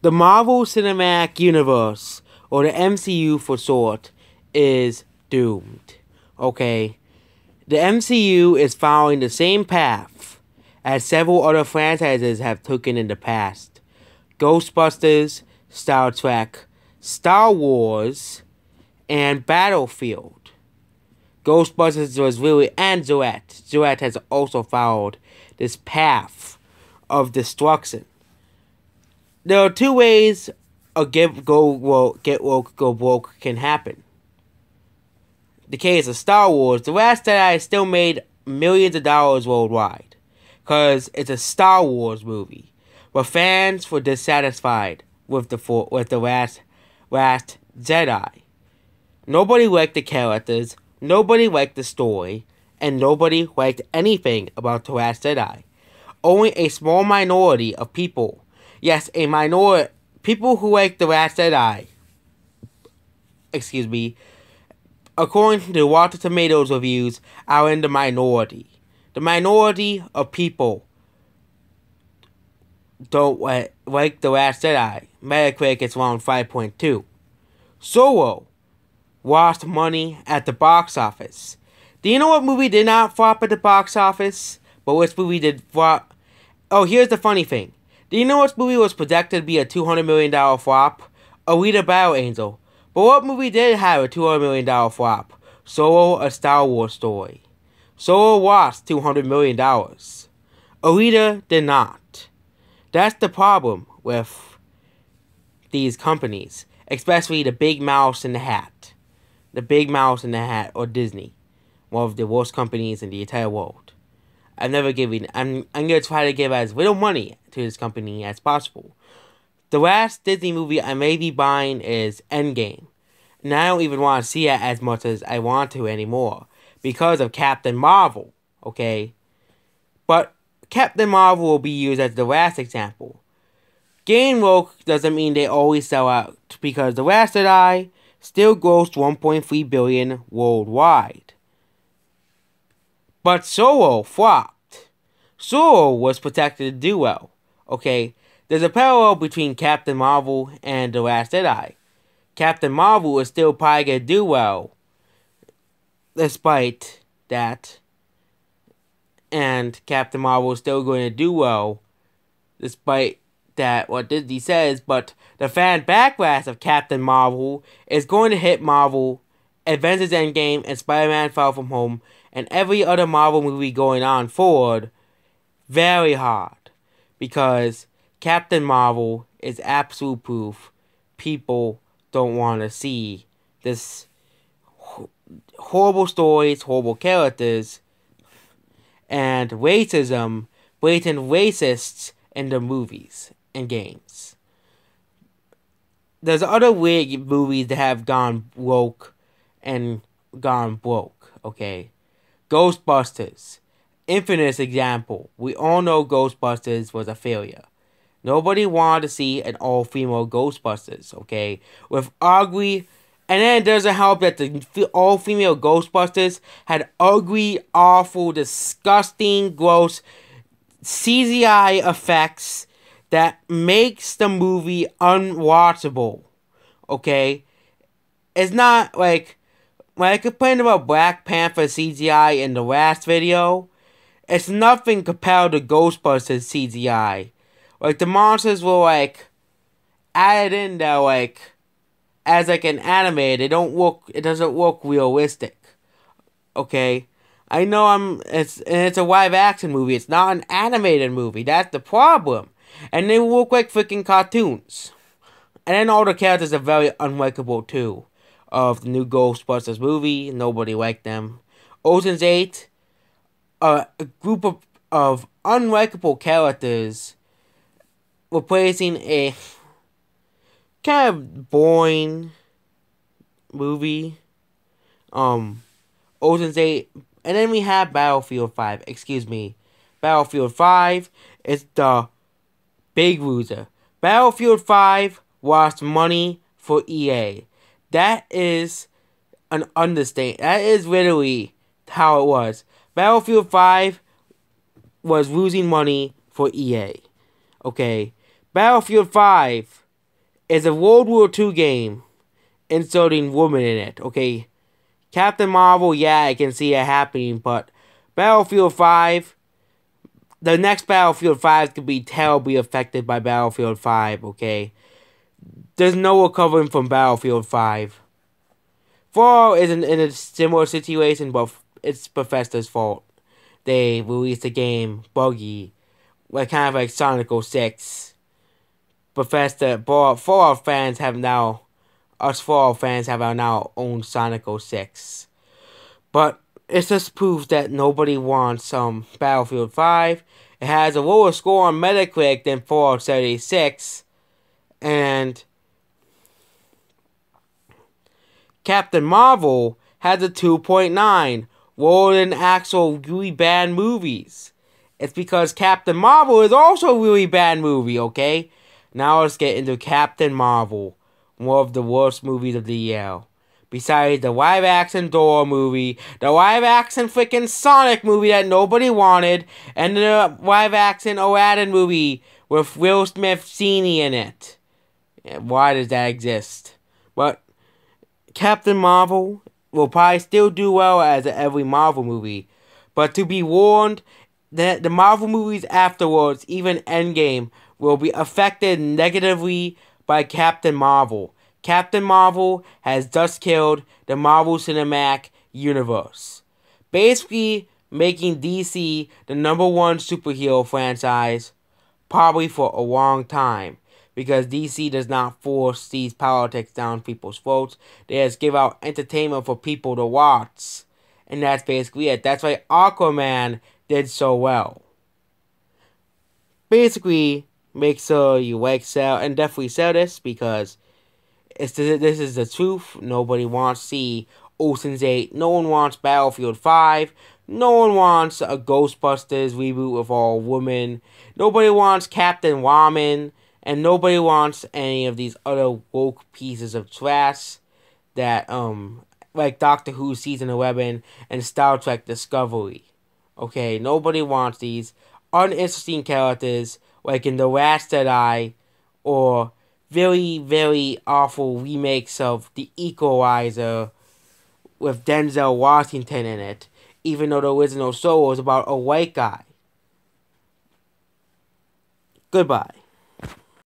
The Marvel Cinematic Universe, or the MCU for short, is doomed. Okay? The MCU is following the same path as several other franchises have taken in the past. Ghostbusters, Star Trek, Star Wars, and Battlefield. Ghostbusters was really, and Gillette. Gillette has also followed this path of destruction. There are two ways a get woke, go broke can happen. The case of Star Wars, The Last Jedi still made millions of dollars worldwide, because it's a Star Wars movie, but fans were dissatisfied with the last Jedi. Nobody liked the characters, nobody liked the story, and nobody liked anything about The Last Jedi. Only a small minority of people, yes, a minority, people who like The Last Jedi, according to Rotten Tomatoes reviews, are in the minority. The minority of people don't like The Last Jedi. Metacritic is around 5.2. Solo lost money at the box office. Do you know what movie did not flop at the box office? But which movie did flop? Oh, here's the funny thing. Do you know which movie was projected to be a $200 million flop? Alita Battle Angel. But what movie did have a $200 million flop? Solo, A Star Wars Story. Solo lost $200 million. Alita did not. That's the problem with these companies. Especially the Big Mouse in the Hat. The Big Mouse in the Hat, or Disney. One of the worst companies in the entire world. I'm going to try to give as little money to this company as possible. The last Disney movie I may be buying is Endgame. And I don't even want to see it as much as I want to anymore. Because of Captain Marvel. Okay? But Captain Marvel will be used as the last example. Getting woke doesn't mean they always sell out. Because The Last Jedi still grossed $1.3 billion worldwide. But Solo flopped. Solo was projected to do well. Okay? There's a parallel between Captain Marvel and The Last Jedi. Captain Marvel is still probably going to do well, despite that. And Captain Marvel is still going to do well, despite that, what Disney says. But the fan backlash of Captain Marvel is going to hit Marvel, Avengers Endgame, and Spider-Man Far From Home, and every other Marvel movie going on forward very hard. Because Captain Marvel is absolute proof people don't want to see this horrible stories, horrible characters, and racism, blatant racists in the movies and games. There's other weird movies that have gone woke and gone broke, okay? Ghostbusters. Infamous example. We all know Ghostbusters was a failure. Nobody wanted to see an all-female Ghostbusters, okay? With ugly... And then it doesn't help that the all-female Ghostbusters had ugly, awful, disgusting, gross CGI effects that makes the movie unwatchable, okay? It's not like... When I complained about Black Panther CGI in the last video, it's nothing compared to Ghostbusters CGI. Like, the monsters were, like, added in there, like, as, like, an anime. They don't look, it doesn't look realistic. Okay? I know it's a live-action movie. It's not an animated movie. That's the problem. And they look like freaking cartoons. And then all the characters are very unlikable, too. Of the new Ghostbusters movie. Nobody liked them. Ocean's 8. A group of unlikable characters replacing a kind of boring movie. Ocean's 8. And then we have Battlefield 5. Excuse me. Battlefield 5 is the big loser. Battlefield 5 lost money for EA. That is an understatement. That is literally how it was. Battlefield 5 was losing money for EA. Okay. Battlefield 5 is a World War II game inserting women in it, okay? Captain Marvel, yeah, I can see it happening, but Battlefield 5, the next Battlefield 5 could be terribly affected by Battlefield 5, okay? There's no recovering from Battlefield 5. Fallout is in a similar situation, but it's Bethesda's fault. They released a game, buggy, kind of like Sonic 06. Bethesda, Fallout fans have now, us Fallout fans have now owned Sonic 06. But it just proves that nobody wants Battlefield 5. It has a lower score on Metacritic than Fallout 76. And Captain Marvel has a 2.9, lower than actual really bad movies. It's because Captain Marvel is also a really bad movie, okay? Now let's get into Captain Marvel, one of the worst movies of the year. Besides the live-action Dora movie, the live-action freaking Sonic movie that nobody wanted, and the live-action Aladdin movie with Will Smith Genie in it. Why does that exist? But Captain Marvel will probably still do well as every Marvel movie. But to be warned, that the Marvel movies afterwards, even Endgame, will be affected negatively by Captain Marvel. Captain Marvel has thus killed the Marvel Cinematic Universe, basically making DC the #1 superhero franchise probably for a long time, because DC does not force these politics down people's throats. They just give out entertainment for people to watch, and that's basically it. That's why Aquaman did so well. Basically, make sure you like, sell, and definitely sell this, because this is the truth. Nobody wants to see Ocean's 8. No one wants Battlefield 5. No one wants a Ghostbusters reboot with all women. Nobody wants Captain Ramen. And nobody wants any of these other woke pieces of trash that, like Doctor Who Season 11 and Star Trek Discovery. Okay, nobody wants these uninteresting characters like in The Last Jedi, or very, very awful remakes of The Equalizer with Denzel Washington in it, even though the original show was about a white guy. Goodbye.